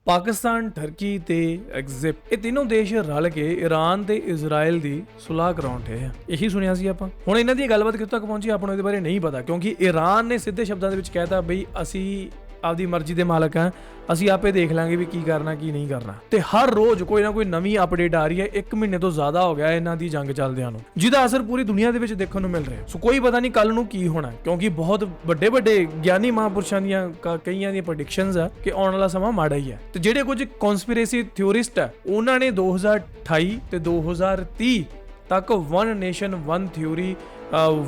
Pakistan, turkey ਤੇ Egypt ਇਹ ਤਿੰਨੋਂ ਦੇਸ਼ ਰਲ ਕੇ ਈਰਾਨ ਤੇ ਇਜ਼ਰਾਈਲ ਦੀ ਸੁਲਾਹ ਕਰਾਉਣ ਢੇ ਆ। ਇਹੀ ਸੁਣਿਆ ਸੀ ਆਪਾਂ। ਹੁਣ ਇਹਨਾਂ ਦੀ ਗੱਲਬਾਤ ਕਿੱਥੋਂ ਤੱਕ ਪਹੁੰਚੀ ਆਪਾਂ ਨੂੰ ਇਹਦੇ ਬਾਰੇ ਨਹੀਂ ਪਤਾ, ਕਿਉਂਕਿ ਈਰਾਨ ਨੇ ਸਿੱਧੇ ਸ਼ਬਦਾਂ ਦੇ ਵਿੱਚ ਕਹਿਤਾ ਬਈ ਅਸੀਂ ਆਪਦੀ ਮਰਜ਼ੀ ਦੇ ਮਾਲਕ ਹਾਂ, ਅਸੀਂ ਆਪੇ ਦੇਖ ਲਾਂਗੇ ਵੀ ਕੀ ਕਰਨਾ ਕੀ ਨਹੀਂ ਕਰਨਾ। ਤੇ ਹਰ ਰੋਜ਼ ਕੋਈ ਨਾ ਕੋਈ ਨਵੀਂ ਅਪਡੇਟ ਆ ਰਹੀ ਹੈ। 1 ਮਹੀਨੇ ਤੋਂ ਜ਼ਿਆਦਾ ਹੋ ਗਿਆ ਇਹਨਾਂ ਦੀ ਜੰਗ ਚੱਲਦਿਆਂ ਨੂੰ, ਜਿਹਦਾ ਅਸਰ ਪੂਰੀ ਦੁਨੀਆ ਦੇ ਵਿੱਚ ਦੇਖਣ ਨੂੰ ਮਿਲ ਰਿਹਾ। ਸੋ ਕੋਈ ਪਤਾ ਨਹੀਂ ਕੱਲ ਨੂੰ ਕੀ ਹੋਣਾ, ਕਿਉਂਕਿ ਬਹੁਤ ਵੱਡੇ ਗਿਆਨੀ ਮਹਾਂਪੁਰਸ਼ਾਂ ਦੀਆਂ ਕਈਆਂ ਦੀਆਂ ਪ੍ਰੈਡਿਕਸ਼ਨਸ ਆ ਕਿ ਆਉਣ ਵਾਲਾ ਸਮਾਂ ਮਾੜਾ ਹੀ ਹੈ। ਤੇ ਜਿਹੜੇ ਕੁਝ ਕਨਸਪੀਰੇਸੀ ਥਿਓਰਿਸਟ ਆ ਉਹਨਾਂ ਨੇ 2028 ਤੇ 2030 ਤੱਕ one nation one theory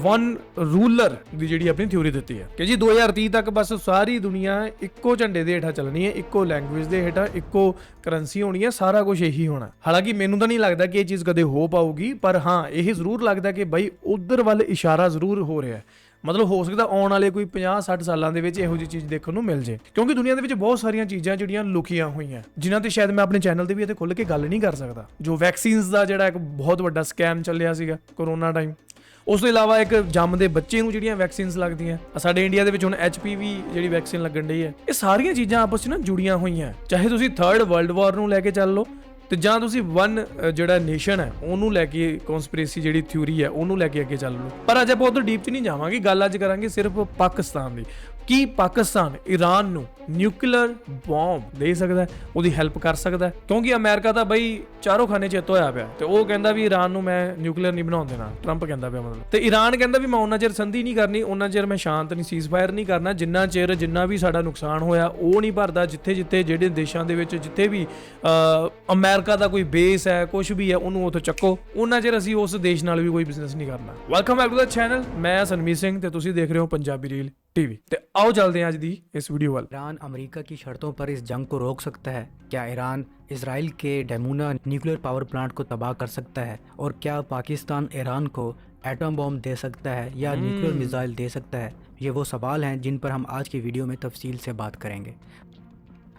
one ruler ਦੀ ਜਿਹੜੀ ਆਪਣੀ ਥਿਊਰੀ ਦਿੱਤੀ ਹੈ ਕਿ ਜੀ 2030 ਤੱਕ ਬਸ ਸਾਰੀ ਦੁਨੀਆ ਇੱਕੋ ਝੰਡੇ ਦੇ ਹੇਠਾਂ ਚੱਲਣੀ ਹੈ, ਇੱਕੋ ਲੈਂਗੁਏਜ ਦੇ ਹੇਠਾਂ ਇੱਕੋ ਕਰੰਸੀ ਹੋਣੀ ਹੈ, ਸਾਰਾ ਕੁਝ ਇਹੀ ਹੋਣਾ। ਹਾਲਾਂਕਿ ਮੈਨੂੰ ਤਾਂ ਨਹੀਂ ਲੱਗਦਾ ਕਿ ਇਹ ਚੀਜ਼ ਕਦੇ ਹੋ ਪਾਊਗੀ, ਪਰ ਹਾਂ ਇਹ ਜ਼ਰੂਰ ਲੱਗਦਾ ਕਿ ਬਈ ਉਧਰ ਵੱਲ ਇਸ਼ਾਰਾ ਜ਼ਰੂਰ ਹੋ ਰਿਹਾ ਹੈ। ਮਤਲਬ ਹੋ ਸਕਦਾ ਆਉਣ ਵਾਲੇ ਕੋਈ 50-60 ਸਾਲਾਂ ਦੇ ਵਿੱਚ ਇਹੋ ਜਿਹੀ ਚੀਜ਼ ਦੇਖਣ ਨੂੰ ਮਿਲ ਜੇ, ਕਿਉਂਕਿ ਦੁਨੀਆ ਦੇ ਵਿੱਚ ਬਹੁਤ ਸਾਰੀਆਂ ਚੀਜ਼ਾਂ ਜਿਹੜੀਆਂ ਲੁਕੀਆਂ ਹੋਈਆਂ ਜਿਨ੍ਹਾਂ ਤੇ ਸ਼ਾਇਦ ਮੈਂ ਆਪਣੇ ਚੈਨਲ ਤੇ ਵੀ ਇੱਥੇ ਖੁੱਲ੍ਹ ਕੇ ਗੱਲ ਨਹੀਂ ਕਰ ਸਕਦਾ। ਜੋ ਵੈਕਸੀਨਸ ਦਾ ਜਿਹੜਾ ਇੱਕ ਬਹੁਤ ਵੱਡਾ ਸਕੈਮ ਚੱਲਿਆ ਸੀਗਾ ਕਰੋਨਾ ਟਾਈਮ, ਉਸ ਤੋਂ ਇਲਾਵਾ ਇੱਕ ਜੰਮਦੇ ਬੱਚੇ ਨੂੰ ਜਿਹੜੀਆਂ ਵੈਕਸੀਨਸ ਲੱਗਦੀਆਂ, ਸਾਡੇ ਇੰਡੀਆ ਦੇ ਵਿੱਚ ਹੁਣ HPV ਜਿਹੜੀ ਵੈਕਸੀਨ ਲੱਗਣ ਡਈ ਹੈ, ਇਹ ਸਾਰੀਆਂ ਚੀਜ਼ਾਂ ਆਪਸ 'ਚ ਨਾ ਜੁੜੀਆਂ ਹੋਈਆਂ। ਚਾਹੇ ਤੁਸੀਂ 3rd ਵਰਲਡ ਵਾਰ ਨੂੰ ਲੈ ਕੇ ਚੱਲ ਲਓ, ਤੇ ਜਾਂ ਤੁਸੀਂ ਵਨ ਜਿਹੜਾ ਨੇਸ਼ਨ ਹੈ ਉਹਨੂੰ ਲੈ ਕੇ ਕਨਸਪੀਰੇਸੀ ਜਿਹੜੀ ਥਿਊਰੀ ਹੈ ਉਹਨੂੰ ਲੈ ਕੇ ਅੱਗੇ ਚੱਲ ਲਓ। ਪਰ ਅੱਜ ਆਪਾਂ ਉਧਰ ਡੀਪ 'ਚ ਨਹੀਂ ਜਾਵਾਂਗੇ, ਗੱਲ ਅੱਜ ਕਰਾਂਗੇ ਸਿਰਫ ਪਾਕਿਸਤਾਨ ਦੀ। ਕੀ ਪਾਕਿਸਤਾਨ ਈਰਾਨ ਨੂੰ ਨਿਊਕਲੀਅਰ ਬੰਬ ਦੇ ਸਕਦਾ, ਉਹਦੀ ਹੈਲਪ ਕਰ ਸਕਦਾ? ਕਿਉਂਕਿ ਅਮਰੀਕਾ ਤਾਂ ਬਈ ਚਾਰੋਂ ਖਾਨੇ ਚਿੱਤ ਹੋਇਆ ਪਿਆ, ਤੇ ਉਹ ਕਹਿੰਦਾ ਵੀ ਈਰਾਨ ਨੂੰ ਮੈਂ ਨਿਊਕਲੀਅਰ ਨਹੀਂ ਬਣਾਉਣ ਦੇਣਾ, ਟਰੰਪ ਕਹਿੰਦਾ ਪਿਆ ਮਤਲਬ। ਤੇ ਈਰਾਨ ਕਹਿੰਦਾ ਵੀ ਮੈਂ ਉਹਨਾਂ ਚਿਰ ਸੰਧੀ ਨਹੀਂ ਕਰਨੀ, ਉਹਨਾਂ ਚਿਰ ਮੈਂ ਸ਼ਾਂਤ ਨਹੀਂ, ਸੀਜ਼ਫਾਇਰ ਨਹੀਂ ਕਰਨਾ, ਜਿੰਨਾ ਵੀ ਸਾਡਾ ਨੁਕਸਾਨ ਹੋਇਆ ਉਹ ਨਹੀਂ ਭਰਦਾ, ਜਿੱਥੇ ਜਿਹੜੇ ਦੇਸ਼ਾਂ ਦੇ ਵਿੱਚ ਜਿੱਥੇ ਵੀ ਅਮਰੀਕਾ ਦਾ ਕੋਈ ਬੇਸ ਹੈ, ਕੁਝ ਵੀ ਹੈ, ਉਹਨੂੰ ਉੱਥੇ ਚੱਕੋ, ਉਹਨਾਂ ਚਿਰ ਅਸੀਂ ਉਸ ਦੇਸ਼ ਨਾਲ ਵੀ ਕੋਈ ਬਿਜ਼ਨਸ ਨਹੀਂ ਕਰਨਾ। Welcome back to the channel, ਮੈਂ ਸਨਮੀਤ ਸਿੰਘ ਤੇ ਤੁਸੀਂ ਦੇਖ ਰਹੇ ਹੋ ਪੰਜਾਬੀ ਰੀਲ टीवी। ਤੇ आओ चलते हैं आज दी इस वीडियो वाल। ईरान अमेरिका की शर्तों पर इस जंग को रोक सकता है? क्या ईरान इजराइल के डेमूना न्यूक्लियर पावर प्लांट को तबाह कर सकता है? और क्या पाकिस्तान ईरान को एटम बॉम्ब दे सकता है या न्यूक्लियर मिसाइल दे सकता है? ये वो सवाल हैं जिन पर हम आज की वीडियो में तफसील से बात करेंगे।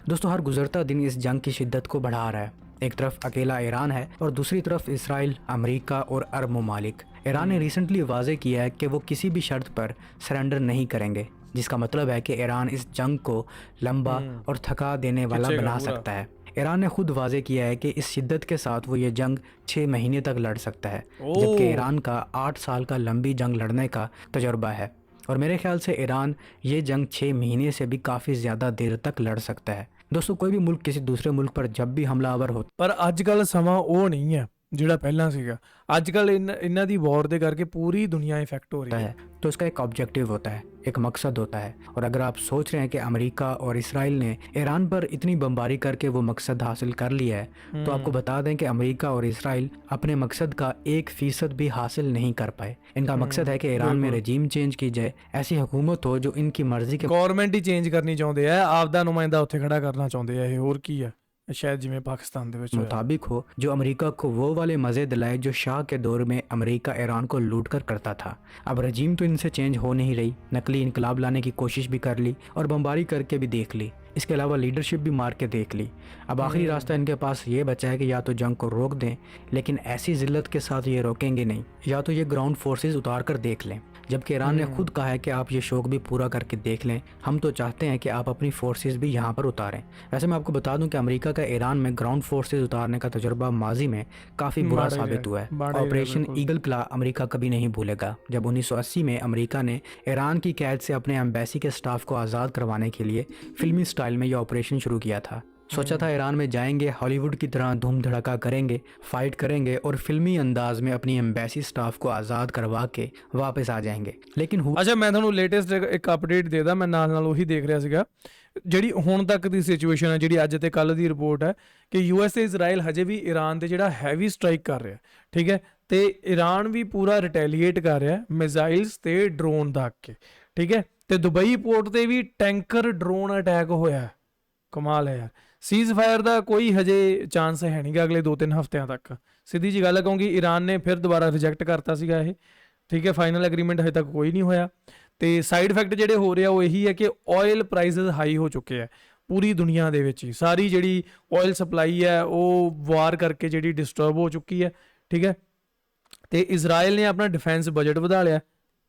दोस्तों, हर गुजरता दिन इस जंग की शिद्दत को बढ़ा रहा है। एक तरफ अकेला ईरान है और दूसरी तरफ इसराइल, अमेरिका और अरब ममालिक। ईरान ने रिसेंटली वाज़े किया है कि वो किसी भी शर्त पर सरेंडर नहीं करेंगे, जिसका मतलब है कि ईरान इस जंग को लंबा और थका देने वाला बना सकता है। ईरान ने खुद वाज़े किया है कि इस शिद्दत के साथ वो ये जंग 6 महीने तक लड़ सकता है, जबकि ईरान का 8 साल का लंबी जंग लड़ने का तजुर्बा है। और मेरे ख्याल से ईरान ये जंग 6 महीने से भी काफ़ी ज़्यादा देर तक लड़ सकता है। दोस्तों, कोई भी मुल्क किसी दूसरे मुल्क पर जब भी हमलावर हो, ਪਰ ਅੱਜ ਕੱਲ ਸਮਾਂ ਉਹ ਨਹੀਂ ਹੈ ਜਿਹੜਾ ਪਹਿਲਾਂ ਸੀਗਾ। ਅੱਜ ਕੱਲ ਇਹਨਾਂ ਦੀ ਵॉर ਦੇ ਕਰਕੇ ਪੂਰੀ ਦੁਨੀਆ इफेक्ट हो रही है, तो इसका एक ऑब्जेक्टिव होता है, एक मकसद होता है। और अगर आप सोच रहे हैं कि अमेरिका और इसराइल ने ईरान पर इतनी बमबारी करके वो मकसद हासिल कर लिया है, तो आपको बता दें कि अमेरिका और इसराइल अपने मकसद का 1% भी हासिल नहीं कर पाए। इनका मकसद है कि ईरान में रजीम चेंज की जाए, ऐसी हुकूमत हो जो इनकी मर्जी के ਗਵਰਨਮੈਂਟ ਹੀ ਚੇਂਜ ਕਰਨੀ ਚਾਹੁੰਦੇ ਆ, ਆਪਦਾ ਨੁਮਾਇੰਦਾ ਉੱਥੇ ਖੜਾ ਕਰਨਾ ਚਾਹੁੰਦੇ ਆ। ਇਹ ਹੋਰ ਕੀ ਆ, शायद जिमें पाकिस्तान मुताबिक हो, जो अमेरिका को वो वाले मज़े दिलाए जो शाह के दौर में अमेरिका ईरान को लूट कर करता था। अब रजीम तो इनसे चेंज हो नहीं रही, नकली इनकलाब लाने की कोशिश भी कर ली और बमबारी करके भी देख ली, इसके अलावा लीडरशिप भी मार के देख ली। अब आखिरी रास्ता इनके पास ये बचा है कि या तो जंग को रोक दें, लेकिन ऐसी ज़िल्लत के साथ ये रोकेंगे नहीं, या तो ये ग्राउंड फोर्सेस उतार कर देख लें। जबकि ईरान ने खुद कहा है कि आप ये शौक भी पूरा करके देख लें, हम तो चाहते हैं कि आप अपनी फोर्सेस भी यहाँ पर उतारें। वैसे मैं आपको बता दूं कि अमेरिका का ईरान में ग्राउंड फोर्सेस उतारने का तजुर्बा माजी में काफ़ी बुरा साबित हुआ है। ऑपरेशन ईगल क्ला अमेरिका कभी नहीं भूलेगा, जब 1980 में अमेरिका ने ईरान की कैद से अपने एम्बेसी के स्टाफ को आज़ाद करवाने के लिए फिल्मी स्टाइल में यह ऑपरेशन शुरू किया था। सोचा था ईरान में जाएंगे, हॉलीवुड की तरह धूम धड़का करेंगे, फाइट करेंगे और फिल्मी अंदाज में अपनी एम्बेसी स्टाफ को आज़ाद करवा के वापस आ जाएंगे। लेकिन अच्छा, मैं ਤੁਹਾਨੂੰ ਲੇਟੈਸਟ ਇੱਕ ਅਪਡੇਟ ਦੇਦਾ, ਮੈਂ ਨਾਲ ਉਹੀ ਦੇਖ ਰਿਹਾ ਸੀਗਾ। ਜਿਹੜੀ ਹੁਣ ਤੱਕ ਦੀ ਸਿਚੁਏਸ਼ਨ ਹੈ, ਜਿਹੜੀ ਅੱਜ ਤੇ ਕੱਲ ਦੀ ਰਿਪੋਰਟ ਹੈ ਕਿ US ਤੇ ਇਜ਼ਰਾਈਲ ਹਜੇ ਵੀ ਈਰਾਨ ਤੇ ਜਿਹੜਾ ਹੈਵੀ ਸਟ੍ਰਾਈਕ ਕਰ ਰਿਹਾ, ਠੀਕ ਹੈ, ਤੇ ਈਰਾਨ ਵੀ ਪੂਰਾ ਰਿਟੈਲੀਏਟ ਕਰ ਰਿਹਾ ਮਿਜ਼ਾਈਲਸ ਤੇ ਡਰੋਨ ਦਾਗ ਕੇ, ਠੀਕ ਹੈ। ਤੇ ਦੁਬਈ ਪੋਰਟ ਤੇ ਵੀ ਟੈਂਕਰ ਡਰੋਨ ਅਟੈਕ ਹੋਇਆ। ਕਮਾਲ ਹੈ ਯਾਰ। ਸੀਜ਼ ਫਾਇਰ ਦਾ ਕੋਈ ਹਜੇ ਚਾਂਸ ਹੈ ਨਹੀਂਗਾ ਅਗਲੇ 2-3 ਹਫ਼ਤਿਆਂ ਤੱਕ, ਸਿੱਧੀ ਜੀ ਗੱਲ ਹੈ, ਕਿਉਂਕਿ ਈਰਾਨ ਨੇ ਫਿਰ ਦੁਬਾਰਾ ਰਿਜੈਕਟ ਕਰਤਾ ਸੀਗਾ ਇਹ, ਠੀਕ ਹੈ। ਫਾਈਨਲ ਐਗਰੀਮੈਂਟ ਹਜੇ ਤੱਕ ਕੋਈ ਨਹੀਂ ਹੋਇਆ। ਤੇ ਸਾਈਡ ਇਫੈਕਟ ਜਿਹੜੇ ਹੋ ਰਹੇ ਆ ਉਹ ਇਹੀ ਹੈ ਕਿ ਆਇਲ ਪ੍ਰਾਈਸਿਸ ਹਾਈ ਹੋ ਚੁੱਕੇ ਆ ਪੂਰੀ ਦੁਨੀਆ ਦੇ ਵਿੱਚ ਹੀ। ਸਾਰੀ ਜਿਹੜੀ ਆਇਲ ਸਪਲਾਈ ਹੈ ਉਹ ਵਾਰ ਕਰਕੇ ਜਿਹੜੀ ਡਿਸਟਰਬ ਹੋ ਚੁੱਕੀ ਹੈ, ਠੀਕ ਹੈ। ਤੇ ਇਜ਼ਰਾਈਲ ਨੇ ਆਪਣਾ ਡਿਫੈਂਸ ਬਜਟ ਵਧਾ ਲਿਆ,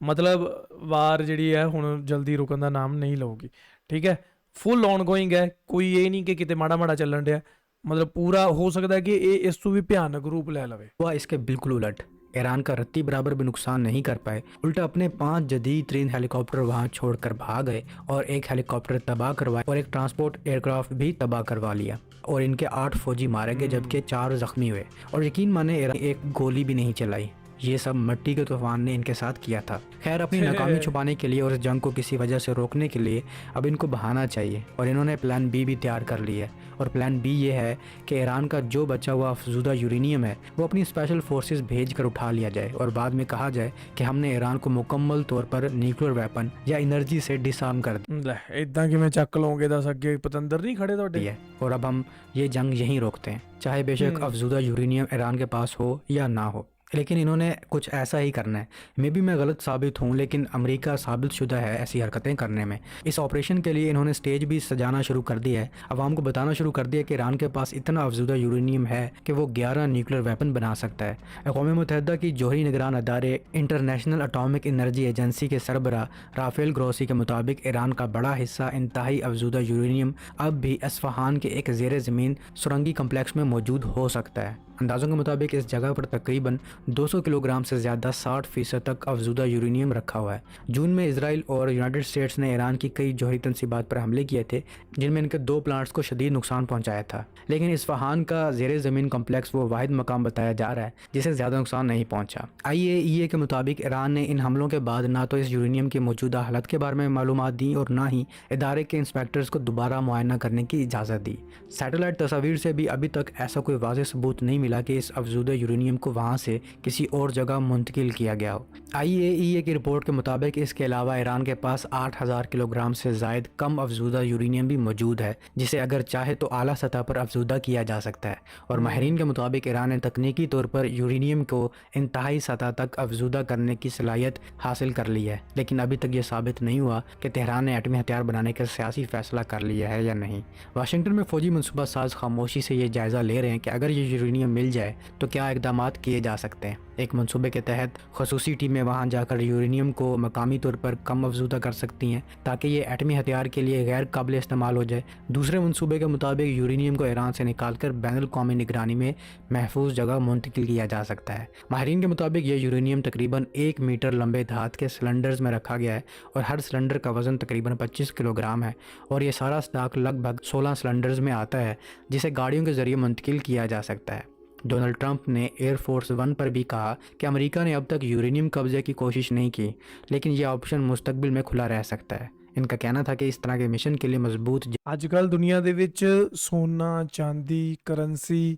ਮਤਲਬ ਵਾਰ ਜਿਹੜੀ ਹੈ ਹੁਣ ਜਲਦੀ ਰੁਕਣ ਦਾ ਨਾਮ ਨਹੀਂ ਲਊਗੀ, ਠੀਕ ਹੈ। ਫੁੱਲ ਔਨਗੋਇੰਗ ਹੈ, ਕੋਈ ਇਹ ਨਹੀਂ ਕਿ ਕਿਤੇ ਮਾੜਾ ਮਾੜਾ ਚੱਲਣ ਡਿਆ, ਮਤਲਬ ਪੂਰਾ ਹੋ ਸਕਦਾ ਕਿ ਇਹ ਇਸ ਤੋਂ ਵੀ ਭਿਆਨਕ ਰੂਪ ਲੈ ਲਵੇ। हुआ इसके बिल्कुल उलट। ईरान का रत्ती बराबर भी नुकसान नहीं कर पाए, उल्टा अपने 5 जदीद तरीन हेलीकॉप्टर वहां छोड़कर भाग गए और एक हेलीकॉप्टर तबाह करवाए और एक ट्रांसपोर्ट एयरक्राफ्ट भी तबाह करवा लिया और इनके 8 फौजी मारे गए जबकि 4 जख्मी हुए। और यकीन माने ईरान एक गोली भी नहीं चलाई। ये सब मिट्टी के तूफान ने इनके साथ किया था। खैर, अपनी नाकामी छुपाने के लिए और इस जंग को किसी वजह से रोकने के लिए अब इनको बहाना चाहिए और इन्होंने प्लान बी भी तैयार कर लिया है। और प्लान बी ये है कि ईरान का जो बचा हुआ अफजूदा यूरेनियम है वो अपनी स्पेशल फोर्सेस भेज कर उठा लिया जाए और बाद में कहा जाए कि हमने ईरान को मुकम्मल तौर पर न्यूक्लियर वेपन या एनर्जी से डिसआर्म कर ਲੈ ਇਦਾਂ ਕਿਵੇਂ ਚੱਕ ਲਓਗੇ? ਦੱਸ ਅੱਗੇ ਪਤੰਦਰ ਨਹੀਂ ਖੜੇ ਤੁਹਾਡੇ? दिया है और अब हम ये जंग यहीं रोकते हैं, चाहे बेशक अफजूदा यूरेनियम ईरान के पास हो या ना हो। लेकिन इन्होंने कुछ ऐसा ही करना है। मे भी मैं गलत साबित हूँ, लेकिन अमेरिका साबित शुदा है ऐसी हरकतें करने में। इस ऑपरेशन के लिए इन्होंने स्टेज भी सजाना शुरू कर दिया है, अवाम को बताना शुरू कर दिया कि ईरान के पास इतना अफजूदा यूरेनियम है कि वो 11 न्यूक्लियर वेपन बना सकता है। अक़वाम मुत्तहिदा की जोहरी निगरान अदारे इंटरनेशनल एटॉमिक एनर्जी एजेंसी के सरबरा राफेल ग्रोसी के मुताबिक ईरान का बड़ा हिस्सा इंतहाई अफजूदा यूरेनियम अब भी अस्फ़हान के एक ज़ेर ज़मीन सुरंगी कम्प्लेक्स में मौजूद हो सकता है। अंदाज़ों के मुताबिक इस जगह पर तकरीबन 200 किलोग्राम से ज़्यादा 60% तक अफजूदा यूरेनियम रखा हुआ है। जून में इसराइल और यूनाइटेड स्टेट्स ने ईरान की कई जौहरी तनसीबात पर हमले किए थे, जिनमें इनके 2 प्लांट्स को शदीद नुकसान पहुंचाया था। लेकिन इस्फहान का ज़ेर ज़मीन कम्प्लेक्स वो वाहिद मकाम बताया जा रहा है जिसे ज़्यादा नुकसान नहीं पहुंचा। IAEA के मुताबिक ईरान ने इन हमलों के बाद ना तो इस यूरेनियम की मौजूदा हालत के बारे में मालूमात दी और ना ही इदारे के इंस्पेक्टर्स को दोबारा मुआयना करने की इजाज़त दी। सैटेलाइट तस्वीर से भी अभी तक ऐसा कोई वाज़ेह सबूत नहीं मिला कि इस अफजूदा यूरेनियम को वहाँ से किसी और जगह मुंतकिल किया गया हो। IAEA की रिपोर्ट के मुताबिक इसके अलावा ईरान के पास 8000 किलोग्राम से ज़ायद कम अफजूदा यूरेनियम भी मौजूद है, जिसे अगर चाहे तो आला सतह पर अफजूदा किया जा सकता है। और माहिरीन के मुताबिक ईरान ने तकनीकी तौर पर यूरेनियम को इंतहाई सतह तक अफजूदा करने की सलाहियत हासिल कर ली है, लेकिन अभी तक ये साबित नहीं हुआ कि तेहरान ने एटमी हथियार बनाने का सियासी फैसला कर लिया है या नहीं। वाशिंगटन में फ़ौजी मनसूबा साज खामोशी से ये जायज़ा ले रहे हैं कि अगर ये यूरेनियम मिल जाए तो क्या इकदाम किए जा सकते हैं। एक मंसूबे के तहत खसूसी टीमें वहां जाकर यूरेनियम को मकामी तौर पर कम अफजूदा कर सकती हैं ताकि ये एटमी हथियार के लिए गैर काबिल इस्तेमाल हो जाए। दूसरे मंसूबे के मुताबिक यूरेनियम को ईरान से निकालकर बैनुल कौमी निगरानी में महफूज जगह मुंतकिल किया जा सकता है। माहिरीन के मुताबिक ये यूरेनियम तकरीबन 1 मीटर लंबे धात के सिलेंडर्स में रखा गया है और हर सिलेंडर का वज़न तकरीबन 25 किलोग्राम है और ये सारा स्टॉक लगभग 16 सिलेंडर्स में आता है, जिसे गाड़ियों के ज़रिए मुंतकिल किया जा सकता है। डोनाल्ड ट्रंप ने एयरफोर्स 1 पर भी कहा कि अमेरिका ने अब तक यूरेनियम कब्जे की कोशिश नहीं की, लेकिन यह ऑप्शन मुस्तकबिल में खुला रह सकता है। इनका कहना था कि इस तरह के मिशन के लिए मजबूत ਅੱਜਕੱਲ ਦੁਨੀਆ ਦੇ ਵਿੱਚ ਸੋਨਾ, ਚਾਂਦੀ, ਕਰੰਸੀ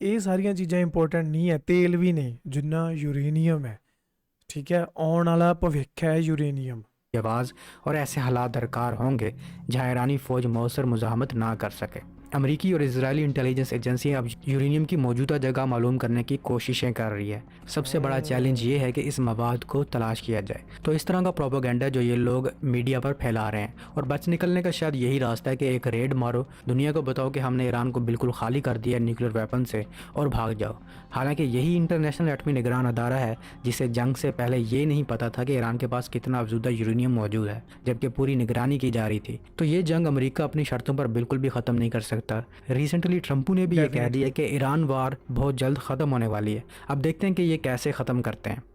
ਇਹ ਸਾਰੀਆਂ ਚੀਜ਼ਾਂ ਇੰਪੋਰਟੈਂਟ ਨਹੀਂ ਹੈ, ਤੇਲ ਵੀ ਨਹੀਂ ਜਿੰਨਾ यूरेनियम है। ठीक है, ਆਉਣ ਵਾਲਾ ਭਵਿੱਖ ਹੈ यूरेनियम। आवाज़ और ऐसे हालात दरकार होंगे जहां ईरानी फ़ौज मौसर मुज़ाहमत ना कर सके। अमेरिकी और इजरायली इंटेलिजेंस एजेंसियां अब यूरेनियम की मौजूदा जगह मालूम करने की कोशिशें कर रही है। सबसे बड़ा चैलेंज ये है कि इस मवाद को तलाश किया जाए। तो इस तरह का प्रोपेगेंडा जो ये लोग मीडिया पर फैला रहे हैं, और बच निकलने का शायद यही रास्ता है कि एक रेड मारो, दुनिया को बताओ कि हमने ईरान को बिल्कुल खाली कर दिया न्यूक्लियर वेपन से और भाग जाओ। हालांकि यही इंटरनेशनल एटमी निगरान अदारा है जिसे जंग से पहले ये नहीं पता था कि ईरान के पास कितना अफजूदा यूरेनियम मौजूद है, जबकि पूरी निगरानी की जा रही थी। तो ये जंग अमेरिका अपनी शर्तों पर बिल्कुल भी ख़त्म नहीं कर सकता। रिसेंटली ट्रंपू ने भी ये कह दिया कि ईरान वार बहुत जल्द ख़त्म होने वाली है। अब देखते हैं कि ये कैसे ख़त्म करते हैं।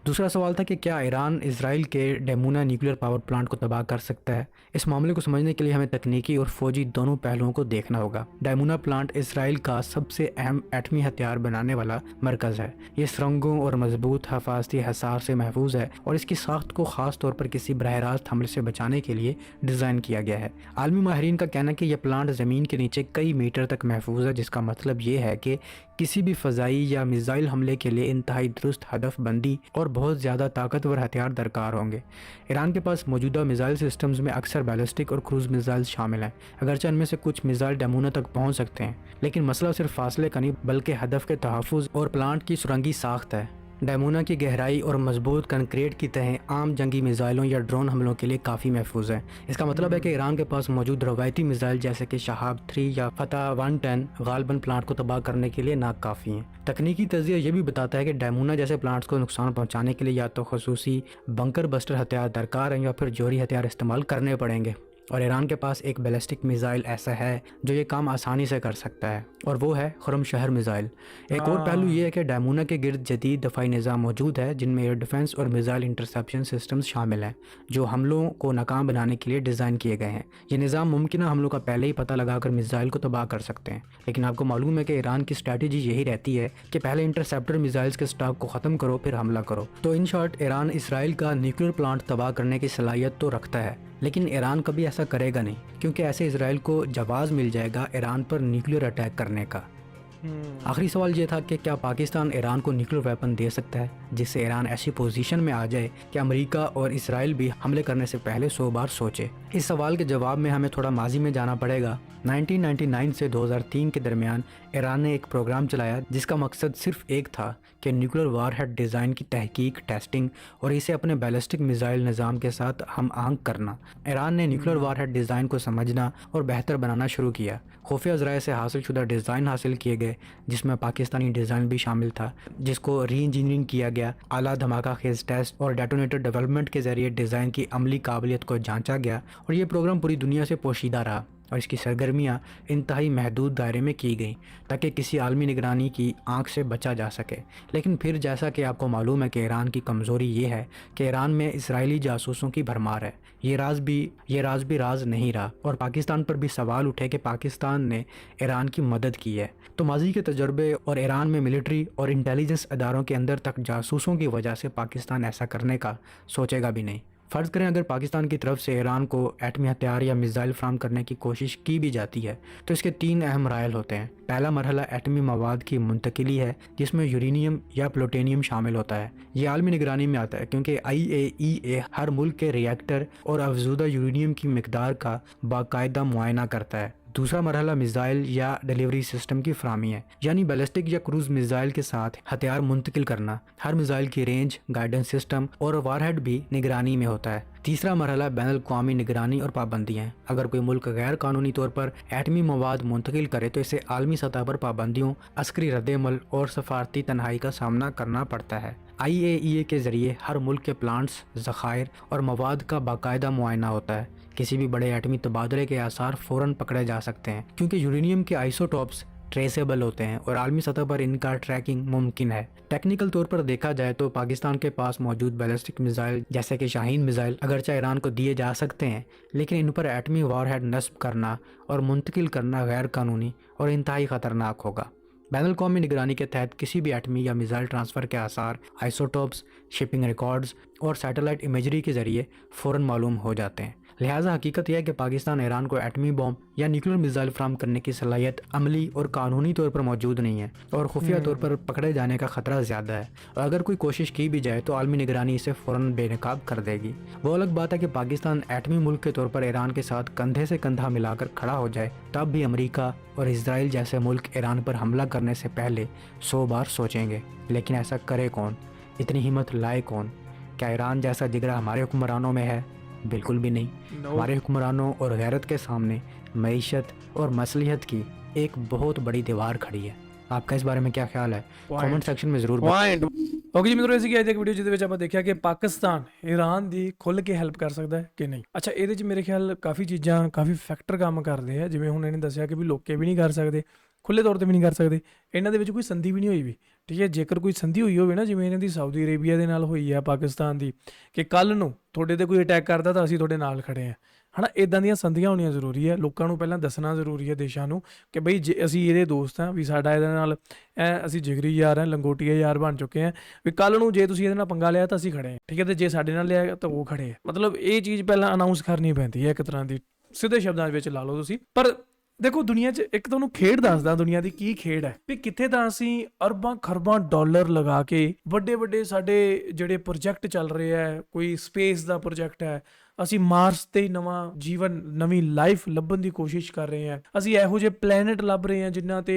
दूसरा सवाल था कि क्या ईरान इजराइल के डेमूना न्यूक्लियर पावर प्लांट को तबाह कर सकता है। इस मामले को समझने के लिए हमें तकनीकी और फौजी दोनों पहलुओं को देखना होगा। डेमूना प्लांट इजराइल का सबसे अहम एटमी हथियार बनाने वाला मरकज़ है। ये सुरंगों और मजबूत हिफाजती हसार से महफूज है और इसकी साख्त को ख़ास तौर पर किसी बरह रास्त हमले से बचाने के लिए डिज़ाइन किया गया है। आलमी माहिरीन का कहना है कि यह प्लांट ज़मीन के नीचे कई मीटर तक महफूज है, जिसका मतलब ये है कि किसी भी फ़ज़ाई या मिसाइल हमले के लिए इंतहाई दुरुस्त हदफ बंदी और बहुत ज़्यादा ताकतवर हथियार दरकार होंगे। ईरान के पास मौजूदा मिसाइल सिस्टम्स में अक्सर बैलिस्टिक और क्रूज़ मिसाइल शामिल हैं। अगरचे इनमें से कुछ मिसाइल डेमूना तक पहुँच सकते हैं, लेकिन मसला सिर्फ फासले का नहीं बल्कि हदफ के तहफ़्फ़ुज़ और प्लांट की सुरंगी साख्त है। डेमूना की गहराई और मजबूत कंक्रीट की तहें आम जंगी मिसाइलों या ड्रोन हमलों के लिए काफ़ी महफूज है। इसका मतलब है कि ईरान के पास मौजूद रवायती मिसाइल जैसे कि शहाब 3 या फतह 110 गालबन प्लांट को तबाह करने के लिए नाकाफ़ी हैं। तकनीकी तजिया ये भी बताता है कि डेमूना जैसे प्लांट्स को नुकसान पहुँचाने के लिए या तो खसूसी बंकर बस्टर हथियार दरकार हैं या फिर जोहरी हथियार इस्तेमाल करने पड़ेंगे। اور ایران کے پاس ایک بیلسٹک میزائل ایسا ہے جو یہ کام آسانی سے کر سکتا ہے، اور وہ ہے خرم شہر میزائل۔ ایک اور پہلو یہ ہے کہ ڈیمونا کے گرد جدید دفاعی نظام موجود ہے جن میں ایئر ڈیفنس اور میزائل انٹرسیپشن سسٹمز شامل ہیں جو حملوں کو ناکام بنانے کے لیے ڈیزائن کیے گئے ہیں۔ یہ نظام ممکنہ حملوں کا پہلے ہی پتہ لگا کر میزائل کو تباہ کر سکتے ہیں، لیکن آپ کو معلوم ہے کہ ایران کی اسٹریٹجی یہی رہتی ہے کہ پہلے انٹرسیپٹر میزائلز کے اسٹاک کو ختم کرو پھر حملہ کرو۔ تو ان شارٹ ایران اسرائیل کا نیوکلیر پلانٹ تباہ کرنے کی صلاحیت تو رکھتا ہے، لیکن ایران کبھی ایسا کرے گا نہیں، کیونکہ ایسے اسرائیل کو جواز مل جائے گا ایران پر نیوکلیر اٹیک کرنے کا۔ آخری سوال یہ تھا کہ کیا پاکستان ایران کو نیوکلیر ویپن دے سکتا ہے جس سے ایران ایسی پوزیشن میں آ جائے کہ امریکہ اور اسرائیل بھی حملے کرنے سے پہلے 100 بار سوچے؟ اس سوال کے جواب میں ہمیں تھوڑا ماضی میں جانا پڑے گا۔ 1999 سے 2003 کے درمیان ایران نے ایک پروگرام چلایا جس کا مقصد صرف ایک تھا کہ نیوکلیر وار ہیڈ ڈیزائن کی تحقیق، ٹیسٹنگ اور اسے اپنے بیلسٹک میزائل نظام کے ساتھ ہم آہنگ کرنا۔ ایران نے نیوکلیر وار ہیڈ ڈیزائن کو سمجھنا اور بہتر بنانا شروع کیا۔ خفیہ ذرائع سے حاصل شدہ ڈیزائن حاصل کیے گئے جس میں پاکستانی ڈیزائن بھی شامل تھا، جس کو ری انجینئرنگ کیا گیا۔ اعلیٰ دھماکہ خیز ٹیسٹ اور ڈیٹونیٹر ڈیولپمنٹ کے ذریعے ڈیزائن کی عملی قابلیت کو جانچا گیا، اور یہ پروگرام پوری دنیا سے پوشیدہ رہا اور اس کی سرگرمیاں انتہائی محدود دائرے میں کی گئیں تاکہ کسی عالمی نگرانی کی آنکھ سے بچا جا سکے۔ لیکن پھر جیسا کہ آپ کو معلوم ہے کہ ایران کی کمزوری یہ ہے کہ ایران میں اسرائیلی جاسوسوں کی بھرمار ہے۔ یہ راز بھی راز نہیں رہا، اور پاکستان پر بھی سوال اٹھے کہ پاکستان نے ایران کی مدد کی ہے۔ تو ماضی کے تجربے اور ایران میں ملٹری اور انٹیلیجنس اداروں کے اندر تک جاسوسوں کی وجہ سے پاکستان ایسا کرنے کا سوچے گا بھی نہیں۔ فرض کریں اگر پاکستان کی طرف سے ایران کو ایٹمی ہتھیار یا میزائل فراہم کرنے کی کوشش کی بھی جاتی ہے تو اس کے 3 اہم مراحل ہوتے ہیں۔ پہلا مرحلہ ایٹمی مواد کی منتقلی ہے جس میں یورینیم یا پلوٹینیم شامل ہوتا ہے۔ یہ عالمی نگرانی میں آتا ہے کیونکہ IAEA ہر ملک کے ریئیکٹر اور افزودہ یورینیم کی مقدار کا باقاعدہ معائنہ کرتا ہے۔ دوسرا مرحلہ میزائل یا ڈیلیوری سسٹم کی فراہمی ہے، یعنی بیلسٹک یا کروز میزائل کے ساتھ ہتھیار منتقل کرنا۔ ہر میزائل کی رینج، گائیڈنس سسٹم اور وار ہیڈ بھی نگرانی میں ہوتا ہے۔ تیسرا مرحلہ بین الاقوامی نگرانی اور پابندیاں ہیں۔ اگر کوئی ملک غیر قانونی طور پر ایٹمی مواد منتقل کرے تو اسے عالمی سطح پر پابندیوں، عسکری رد عمل اور سفارتی تنہائی کا سامنا کرنا پڑتا ہے۔ IAEA کے ذریعے ہر ملک کے پلانٹس، ذخائر اور مواد کا باقاعدہ معائنہ ہوتا ہے۔ کسی بھی بڑے ایٹمی تبادلے کے آثار فوراً پکڑے جا سکتے ہیں کیونکہ یورینیم کے آئسوٹوپس ٹریسیبل ہوتے ہیں اور عالمی سطح پر ان کا ٹریکنگ ممکن ہے۔ ٹیکنیکل طور پر دیکھا جائے تو پاکستان کے پاس موجود بیلسٹک میزائل جیسے کہ شاہین میزائل اگرچہ ایران کو دیے جا سکتے ہیں، لیکن ان پر ایٹمی وار ہیڈ نصب کرنا اور منتقل کرنا غیر قانونی اور انتہائی خطرناک ہوگا۔ بین الاقوامی نگرانی کے تحت کسی بھی ایٹمی یا میزائل ٹرانسفر کے آثار، آئسوٹوپس، شپنگ ریکارڈز اور سیٹلائٹ امیجری کے ذریعے فوراً معلوم ہو جاتے ہیں۔ لہٰذا حقیقت یہ ہے کہ پاکستان ایران کو ایٹمی بم یا نیوکلیر میزائل فراہم کرنے کی صلاحیت عملی اور قانونی طور پر موجود نہیں ہے، اور خفیہ طور پر پکڑے جانے کا خطرہ زیادہ ہے، اور اگر کوئی کوشش کی بھی جائے تو عالمی نگرانی اسے فوراً بے نقاب کر دے گی۔ وہ الگ بات ہے کہ پاکستان ایٹمی ملک کے طور پر ایران کے ساتھ کندھے سے کندھا ملا کر کھڑا ہو جائے، تب بھی امریکہ اور اسرائیل جیسے ملک ایران پر حملہ کرنے سے پہلے 100 بار سوچیں گے۔ لیکن ایسا کرے کون؟ اتنی ہمت لائے کون؟ کیا ایران جیسا جگرا ہمارے حکمرانوں میں ہے؟ بالکل بھی نہیں۔ ہمارے حکمرانوں اور غیرت کے سامنے معیشت اور مصلحت کی ایک بہت بڑی دیوار کھڑی ہے۔ آپ کا اس بارے میں کیا خیال ہے؟ کامنٹ سیکشن میں ضرور اوکے جی مترو، ایسی ایک ویڈیو ਜਿਹਦੇ ਵਿੱਚ ਆਪਾਂ ਦੇਖਿਆ ਕਿ ਪਾਕਿਸਤਾਨ ਈਰਾਨ ਦੀ ਖੁੱਲ੍ਹ ਕੇ ਹੈਲਪ ਕਰ ਸਕਦਾ ਹੈ ਕਿ ਨਹੀਂ। ਅੱਛਾ, ਇਹਦੇ 'ਚ ਮੇਰੇ ਖਿਆਲ ਕਾਫੀ ਚੀਜ਼ਾਂ, ਕਾਫੀ ਫੈਕਟਰ ਕੰਮ ਕਰਦੇ ਆ। ਜਿਵੇਂ ਹੁਣ ਇਹਨੇ ਦੱਸਿਆ ਕਿ ਵੀ ਲੋਕੇ ਵੀ ਨਹੀਂ ਕਰ ਸਕਦੇ, ਖੁੱਲ੍ਹੇ ਤੌਰ 'ਤੇ ਵੀ ਨਹੀਂ ਕਰ ਸਕਦੇ। ਇਹਨਾਂ ਦੇ ਵਿੱਚ ਕੋਈ ਸੰਧੀ ਵੀ ਨਹੀਂ ਹੋਈ ਵੀ, ਠੀਕ ਹੈ। ਜੇਕਰ ਕੋਈ ਸੰਧੀ ਹੋਈ ਹੋਵੇ ਨਾ, ਜਿਵੇਂ ਇਹਨਾਂ ਦੀ ਸਾਊਦੀ ਅਰੇਬੀਆ ਦੇ ਨਾਲ ਹੋਈ ਆ ਪਾਕਿਸਤਾਨ ਦੀ, ਕਿ ਕੱਲ੍ਹ ਨੂੰ ਤੁਹਾਡੇ 'ਤੇ ਕੋਈ ਅਟੈਕ ਕਰਦਾ ਤਾਂ ਅਸੀਂ ਤੁਹਾਡੇ ਨਾਲ ਖੜੇ ਹਾਂ, ਹੈ ਨਾ। ਇੱਦਾਂ ਦੀਆਂ ਸੰਧੀਆਂ ਹੋਣੀਆਂ ਜ਼ਰੂਰੀ ਹੈ। ਲੋਕਾਂ ਨੂੰ ਪਹਿਲਾਂ ਦੱਸਣਾ ਜ਼ਰੂਰੀ ਹੈ ਦੇਸ਼ਾਂ ਨੂੰ ਕਿ ਬਈ ਜੇ ਅਸੀਂ ਇਹਦੇ ਦੋਸਤ ਹਾਂ, ਵੀ ਸਾਡਾ ਇਹਦੇ ਨਾਲ ਅਸੀਂ ਜਿਗਰੀ ਯਾਰ ਹਾਂ, ਲੰਗੋਟੀਏ ਯਾਰ ਬਣ ਚੁੱਕੇ ਹਾਂ, ਵੀ ਕੱਲ੍ਹ ਨੂੰ ਜੇ ਤੁਸੀਂ ਇਹਦੇ ਨਾਲ ਪੰਗਾ ਲਿਆ ਤਾਂ ਅਸੀਂ ਖੜੇ ਹਾਂ, ਠੀਕ ਹੈ। ਅਤੇ ਜੇ ਸਾਡੇ ਨਾਲ ਲਿਆ ਤਾਂ ਉਹ ਖੜੇ ਹੈ। ਮਤਲਬ ਇਹ ਚੀਜ਼ ਪਹਿਲਾਂ ਅਨਾਊਂਸ ਕਰਨੀ ਪੈਂਦੀ ਹੈ ਇੱਕ ਤਰ੍ਹਾਂ ਦੀ, ਸਿੱਧੇ ਸ਼ਬਦਾਂ ਵਿੱਚ ਲਾ ਲਓ ਤੁਸੀਂ। ਪਰ ਦੇਖੋ ਦੁਨੀਆ 'ਚ ਇੱਕ ਤੁਹਾਨੂੰ ਖੇਡ ਦੱਸਦਾ, ਦੁਨੀਆ ਦੀ ਕੀ ਖੇਡ ਹੈ ਵੀ ਕਿੱਥੇ ਤਾਂ ਅਸੀਂ ਅਰਬਾਂ ਖਰਬਾਂ ਡਾਲਰ ਲਗਾ ਕੇ ਵੱਡੇ ਵੱਡੇ ਸਾਡੇ ਜਿਹੜੇ ਪ੍ਰੋਜੈਕਟ ਚੱਲ ਰਹੇ ਹੈ, ਕੋਈ ਸਪੇਸ ਦਾ ਪ੍ਰੋਜੈਕਟ ਹੈ, ਅਸੀਂ ਮਾਰਸ 'ਤੇ ਨਵਾਂ ਜੀਵਨ, ਨਵੀਂ ਲਾਈਫ ਲੱਭਣ ਦੀ ਕੋਸ਼ਿਸ਼ ਕਰ ਰਹੇ ਹਾਂ। ਅਸੀਂ ਇਹੋ ਜਿਹੇ ਪਲੈਨਟ ਲੱਭ ਰਹੇ ਹਾਂ ਜਿਨ੍ਹਾਂ 'ਤੇ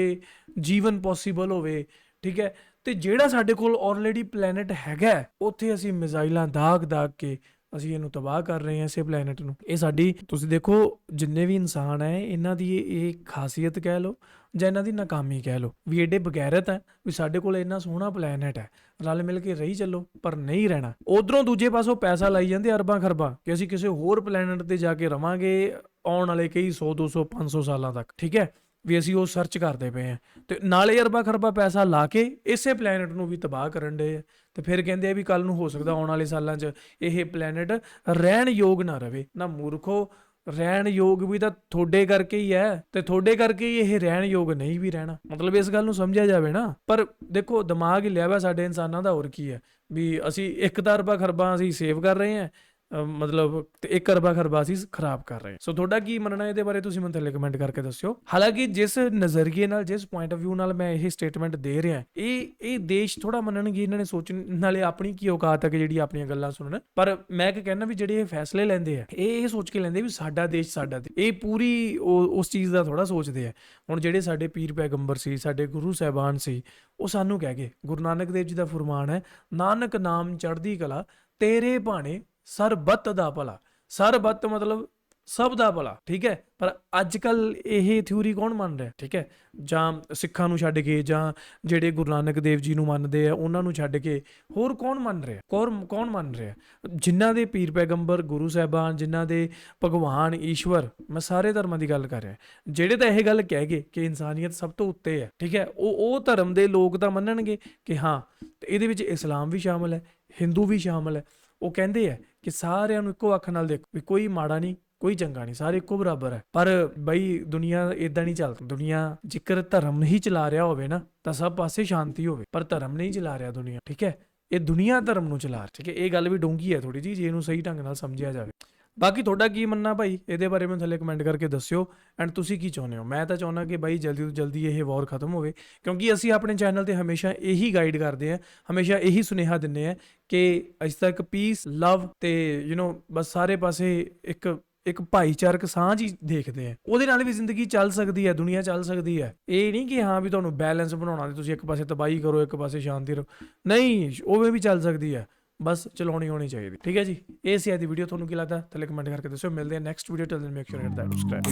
ਜੀਵਨ ਪੋਸੀਬਲ ਹੋਵੇ, ਠੀਕ ਹੈ। ਅਤੇ ਜਿਹੜਾ ਸਾਡੇ ਕੋਲ ਆਲਰੇਡੀ ਪਲੈਨਟ ਹੈਗਾ, ਉੱਥੇ ਅਸੀਂ ਮਿਜ਼ਾਈਲਾਂ ਦਾਗ ਕੇ ਅਸੀਂ ਇਹਨੂੰ ਤਬਾਹ ਕਰ ਰਹੇ ਹਾਂ ਇਸੇ ਪਲੈਨਟ ਨੂੰ। ਇਹ ਸਾਡੀ, ਤੁਸੀਂ ਦੇਖੋ ਜਿੰਨੇ ਵੀ ਇਨਸਾਨ ਹੈ ਇਹਨਾਂ ਦੀ ਇਹ ਖਾਸੀਅਤ ਕਹਿ ਲਓ ਜਾਂ ਇਹਨਾਂ ਦੀ ਨਾਕਾਮੀ ਕਹਿ ਲਓ ਵੀ ਏਡੇ ਬਗੈਰਤ ਹੈ ਵੀ ਸਾਡੇ ਕੋਲ ਇੰਨਾ ਸੋਹਣਾ ਪਲੈਨਟ ਹੈ, ਰਲ ਮਿਲ ਕੇ ਰਹੀ ਚੱਲੋ, ਪਰ ਨਹੀਂ ਰਹਿਣਾ। ਉਧਰੋਂ ਦੂਜੇ ਪਾਸੋਂ ਪੈਸਾ ਲਾਈ ਜਾਂਦੇ ਅਰਬਾਂ ਖਰਬਾਂ ਕਿ ਅਸੀਂ ਕਿਸੇ ਹੋਰ ਪਲੈਨਟ ਤੇ ਜਾ ਕੇ ਰਵਾਂਗੇ ਆਉਣ ਵਾਲੇ ਕਈ 100 200 500 ਸਾਲਾਂ ਤੱਕ, ਠੀਕ ਹੈ, ਵੀ ਅਸੀਂ ਉਹ ਸਰਚ ਕਰਦੇ ਪਏ ਹਾਂ ਤੇ ਨਾਲੇ ਅਰਬਾਂ ਖਰਬਾਂ ਪੈਸਾ ਲਾ ਕੇ ਇਸੇ ਪਲੈਨਟ ਨੂੰ ਵੀ ਤਬਾਹ ਕਰਨ ਦੇ ਆ। ਤੇ ਫਿਰ ਕਹਿੰਦੇ ਆ ਵੀ ਕੱਲ ਨੂੰ ਹੋ ਸਕਦਾ ਆਉਣ ਵਾਲੇ ਸਾਲਾਂ 'ਚ ਇਹ ਪਲੈਨਟ ਰਹਿਣ ਯੋਗ ਨਾ ਰਵੇ। ਨਾ ਮੂਰਖੋ, ਰਹਿਣ ਯੋਗ ਵੀ ਤਾਂ ਤੁਹਾਡੇ ਕਰਕੇ ਹੀ ਹੈ ਤੇ ਤੁਹਾਡੇ ਕਰਕੇ ਹੀ ਇਹ ਰਹਿਣ ਯੋਗ ਨਹੀਂ ਵੀ ਰਹਿਣਾ। ਮਤਲਬ ਇਸ ਗੱਲ ਨੂੰ ਸਮਝਿਆ ਜਾਵੇ ਨਾ। ਪਰ ਦੇਖੋ ਦਿਮਾਗ ਹੀ ਲਿਆ ਵਾ ਸਾਡੇ ਇਨਸਾਨਾਂ ਦਾ, ਹੋਰ ਕੀ ਹੈ ਵੀ ਅਸੀਂ ਇੱਕ ਤਾਂ ਅਰਬਾਂ ਖਰਬਾਂ ਅਸੀਂ ਸੇਵ ਕਰ ਰਹੇ ਹਾਂ ਮਤਲਬ ਤੇ 1 ਅਰਬਾਂ ਖਰਬਾਂ ਅਸੀਂ ਖਰਾਬ ਕਰ ਰਹੇ ਹਾਂ। ਸੋ ਤੁਹਾਡਾ ਕੀ ਮੰਨਣਾ ਇਹਦੇ ਬਾਰੇ ਤੁਸੀਂ ਮੈਨੂੰ ਥੱਲੇ ਕਮੈਂਟ ਕਰਕੇ ਦੱਸਿਓ। ਹਾਲਾਂਕਿ ਜਿਸ ਨਜ਼ਰੀਏ ਨਾਲ, ਜਿਸ ਪੁਆਇੰਟ ਆਫ ਵਿਊ ਨਾਲ ਮੈਂ ਇਹ ਸਟੇਟਮੈਂਟ ਦੇ ਰਿਹਾ, ਇਹ ਦੇਸ਼ ਥੋੜਾ ਮੰਨਣਗੇ, ਇਹਨਾਂ ਨੇ ਸੋਚਣ ਨਾਲੇ ਆਪਣੀ ਕੀ ਔਕਾਤ ਹੈ ਕਿ ਜਿਹੜੀ ਆਪਣੀਆਂ ਗੱਲਾਂ ਸੁਣਨ। ਪਰ ਮੈਂ ਕੀ ਕਹਿੰਦਾ ਵੀ ਜਿਹੜੇ ਇਹ ਫੈਸਲੇ ਲੈਂਦੇ ਆ ਇਹ ਸੋਚ ਕੇ ਲੈਂਦੇ ਵੀ ਸਾਡਾ ਦੇਸ਼ ਸਾਡਾ ਇਹ ਪੂਰੀ ਉਸ ਚੀਜ਼ ਦਾ ਥੋੜਾ ਸੋਚਦੇ ਆ। ਹੁਣ ਜਿਹੜੇ ਸਾਡੇ ਪੀਰ ਪੈਗੰਬਰ ਸੀ, ਸਾਡੇ ਗੁਰੂ ਸਾਹਿਬਾਨ ਸੀ, ਉਹ ਸਾਨੂੰ ਕਹਿ ਗਏ, ਗੁਰੂ ਨਾਨਕ ਦੇਵ ਜੀ ਦਾ ਫੁਰਮਾਨ ਹੈ, ਨਾਨਕ ਨਾਮ ਚੜ੍ਹਦੀ ਕਲਾ ਤੇਰੇ ਭਾਣੇ ਸਰਬੱਤ ਦਾ ਭਲਾ। ਸਰਬੱਤ ਮਤਲਬ ਸਭ ਦਾ ਭਲਾ, ਠੀਕ ਹੈ। ਪਰ ਅੱਜ ਕੱਲ ਇਹ ਥਿਊਰੀ ਕੌਣ ਮੰਨ ਰਿਹਾ, ਠੀਕ ਹੈ, ਜਾਂ ਸਿੱਖਾਂ ਨੂੰ ਛੱਡ ਕੇ ਜਾਂ ਜਿਹੜੇ ਗੁਰੂ ਨਾਨਕ ਦੇਵ ਜੀ ਨੂੰ ਮੰਨਦੇ ਆ ਉਹਨਾਂ ਨੂੰ ਛੱਡ ਕੇ ਹੋਰ ਕੌਣ ਮੰਨ ਰਿਹਾ? ਕੌਣ ਮੰਨ ਰਿਹਾ? ਜਿਨ੍ਹਾਂ ਦੇ ਪੀਰ ਪੈਗੰਬਰ ਗੁਰੂ ਸਾਹਿਬਾਨ, ਜਿਨ੍ਹਾਂ ਦੇ ਭਗਵਾਨ ਈਸ਼ਵਰ, ਮੈਂ ਸਾਰੇ ਧਰਮਾਂ ਦੀ ਗੱਲ ਕਰ ਰਿਹਾ, ਜਿਹੜੇ ਤਾਂ ਇਹ ਗੱਲ ਕਹਿ ਗਏ ਕਿ ਇਨਸਾਨੀਅਤ ਸਭ ਤੋਂ ਉੱਤੇ ਹੈ, ਠੀਕ ਹੈ, ਉਹ ਧਰਮ ਦੇ ਲੋਕ ਤਾਂ ਮੰਨਣਗੇ ਕਿ ਹਾਂ ਤੇ ਇਹਦੇ ਵਿੱਚ ਇਸਲਾਮ ਵੀ ਸ਼ਾਮਲ ਹੈ, ਹਿੰਦੂ ਵੀ ਸ਼ਾਮਲ ਹੈ। ਉਹ ਕਹਿੰਦੇ ਆ ਕਿ ਸਾਰਿਆਂ ਨੂੰ ਇੱਕੋ ਅੱਖ ਨਾਲ ਦੇਖੋ ਵੀ ਕੋਈ ਮਾੜਾ ਨਹੀਂ, ਕੋਈ ਚੰਗਾ ਨਹੀਂ, ਸਾਰੇ ਇੱਕੋ ਬਰਾਬਰ ਹੈ। ਪਰ ਬਈ ਦੁਨੀਆ ਇਦਾਂ ਨਹੀਂ ਚੱਲਦੀ। ਦੁਨੀਆ ਜੇਕਰ ਧਰਮ ਹੀ ਚਲਾ ਰਿਹਾ ਹੋਵੇ ਨਾ ਤਾਂ ਸਭ ਪਾਸੇ ਸ਼ਾਂਤੀ ਹੋਵੇ, ਪਰ ਧਰਮ ਨਹੀਂ ਚਲਾ ਰਿਹਾ ਦੁਨੀਆ, ਠੀਕ ਹੈ। ਇਹ ਦੁਨੀਆ ਧਰਮ ਨੂੰ ਚਲਾ ਰਹੀ, ਠੀਕ ਹੈ। ਇਹ ਗੱਲ ਵੀ ਡੂੰਘੀ ਹੈ ਥੋੜੀ ਜਿਹੀ, ਜੇ ਇਹਨੂੰ ਸਹੀ ਢੰਗ ਨਾਲ ਸਮਝਿਆ ਜਾਵੇ। ਬਾਕੀ ਤੁਹਾਡਾ ਕੀ ਮੰਨਣਾ ਭਾਈ, ਇਹਦੇ ਬਾਰੇ ਮੈਨੂੰ ਥੱਲੇ ਕਮੈਂਟ ਕਰਕੇ ਦੱਸਿਓ। ਐਂਡ ਤੁਸੀਂ ਕੀ ਚਾਹੁੰਦੇ ਹੋ? ਮੈਂ ਤਾਂ ਚਾਹੁੰਦਾ ਕਿ ਬਾਈ ਜਲਦੀ ਤੋਂ ਜਲਦੀ ਇਹ ਵਾਰ ਖਤਮ ਹੋਵੇ, ਕਿਉਂਕਿ ਅਸੀਂ ਆਪਣੇ ਚੈਨਲ ਤੇ ਹਮੇਸ਼ਾ ਇਹੀ ਗਾਈਡ ਕਰਦੇ ਹਾਂ, ਹਮੇਸ਼ਾ ਇਹੀ ਸੁਨੇਹਾ ਦਿੰਦੇ ਹਾਂ ਕਿ ਅਸੀਂ ਤਾਂ ਇੱਕ ਪੀਸ, ਲਵ ਤੇ ਬਸ ਸਾਰੇ ਪਾਸੇ ਇੱਕ ਭਾਈਚਾਰਕ ਸਾਂਝ ਹੀ ਦੇਖਦੇ ਆ। ਉਹਦੇ ਨਾਲ ਵੀ ਜ਼ਿੰਦਗੀ ਚੱਲ ਸਕਦੀ ਹੈ, ਦੁਨੀਆ ਚੱਲ ਸਕਦੀ ਹੈ। ਇਹ ਨਹੀਂ ਕਿ ਹਾਂ ਵੀ ਤੁਹਾਨੂੰ ਬੈਲੈਂਸ ਬਣਾਉਣਾ ਤੇ ਤੁਸੀਂ ਇੱਕ ਪਾਸੇ ਤਬਾਹੀ ਕਰੋ, ਇੱਕ ਪਾਸੇ ਸ਼ਾਂਤੀ ਰਹੋ, ਨਹੀਂ, ਉਵੇਂ ਵੀ ਚੱਲ ਸਕਦੀ ਹੈ, ਬਸ ਚਲਾਉਣੀ ਹੋਣੀ ਚਾਹੀਦੀ, ਠੀਕ ਹੈ ਜੀ। ਇਹ ਸੀ ਅੱਜ ਦੀ ਵੀਡੀਓ, ਤੁਹਾਨੂੰ ਕੀ ਲੱਗਦਾ ਥੱਲੇ ਕਮੈਂਟ ਕਰਕੇ ਦੱਸਿਓ। ਮਿਲਦੇ ਆ next video, till then make sure hit that subscribe.